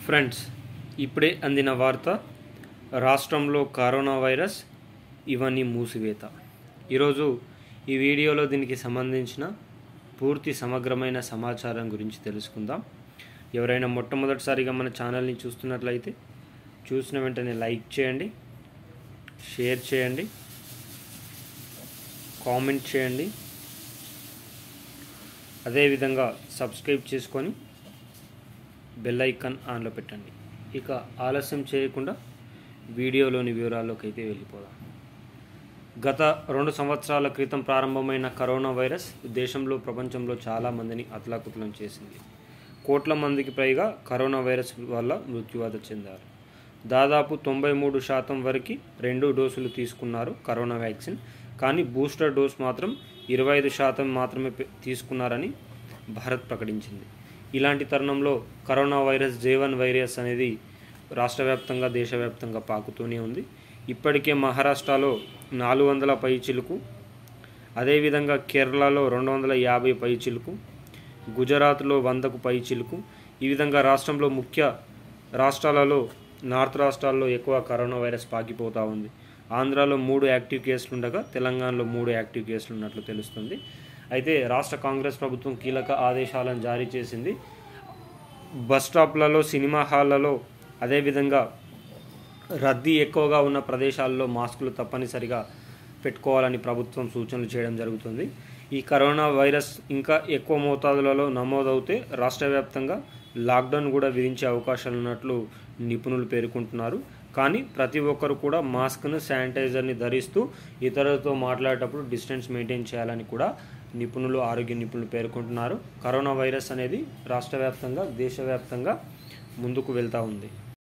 Friends, ఇప్పుడే అందిన వార్త. రాష్ట్రంలో కరోనా వైరస్ ఇవన్నీ మూసివేత. ఈరోజు ఈ వీడియోలో దీనికి సంబంధించిన పూర్తి సమగ్రమైన సమాచారం గురించి తెలుసుకుందాం. ఎవరైనా మొట్టమొదటిసారిగా మన ఛానల్ని చూస్తున్నట్లయితే చూసిన వెంటనే లైక్ చేయండి, షేర్ చేయండి, కామెంట్ చేయండి, అదేవిధంగా సబ్స్క్రైబ్ చేసుకొని బెల్ ఐకాన్ ఆన్లో పెట్టండి. ఇక ఆలస్యం చేయకుండా వీడియోలోని వివరాల్లోకి అయితే వెళ్ళిపోదాం. గత 2 సంవత్సరాల క్రితం ప్రారంభమైన కరోనా వైరస్ దేశంలో, ప్రపంచంలో చాలామందిని అతలాకుతలం చేసింది. కోట్ల మందికి పైగా కరోనా వైరస్ వల్ల మృత్యువాత చెందారు. దాదాపు 93% వరకు 2 డోసులు తీసుకున్నారు కరోనా వ్యాక్సిన్. కానీ బూస్టర్ డోస్ మాత్రం 25% మాత్రమే తీసుకున్నారని భారత్ ప్రకటించింది. ఇలాంటి తరుణంలో కరోనా వైరస్ J1 వైరస్ అనేది రాష్ట్ర వ్యాప్తంగా, దేశవ్యాప్తంగా పాకుతూనే ఉంది. ఇప్పటికే మహారాష్ట్రలో 400 పైచిలుకు, అదేవిధంగా కేరళలో 250 పైచిలుకు, గుజరాత్లో 100కు పైచిలుకు, ఈ విధంగా రాష్ట్రంలో ముఖ్య రాష్ట్రాలలో, నార్త్ రాష్ట్రాల్లో ఎక్కువ కరోనా వైరస్ పాకిపోతూ ఉంది. ఆంధ్రాలో 3 యాక్టివ్ కేసులు ఉండగా తెలంగాణలో 3 యాక్టివ్ కేసులు ఉన్నట్లు తెలుస్తుంది. అయితే రాష్ట్ర కాంగ్రెస్ ప్రభుత్వం కీలక ఆదేశాలను జారీ చేసింది. బస్ స్టాప్లలో, సినిమా హాళ్లలో, అదేవిధంగా రద్దీ ఎక్కువగా ఉన్న ప్రదేశాల్లో మాస్కులు తప్పనిసరిగా పెట్టుకోవాలని ప్రభుత్వం సూచనలు చేయడం జరుగుతుంది. ఈ కరోనా వైరస్ ఇంకా ఎక్కువ మోతాదులలో నమోదవుతే రాష్ట్ర వ్యాప్తంగా లాక్డౌన్ కూడా విధించే అవకాశాలు ఉన్నట్లు నిపుణులు పేర్కొంటున్నారు. కానీ ప్రతి ఒక్కరు కూడా మాస్క్ను, శానిటైజర్ని ధరిస్తూ ఇతరులతో మాట్లాడేటప్పుడు డిస్టెన్స్ మెయింటైన్ చేయాలని కూడా ఆరోగ్య నిపుణులు పేర్కొంటున్నారు. కరోనా వైరస్ అనేది రాష్ట్ర వ్యాప్తంగా, దేశవ్యాప్తంగా ముందుకు వెళ్తూ ఉంది.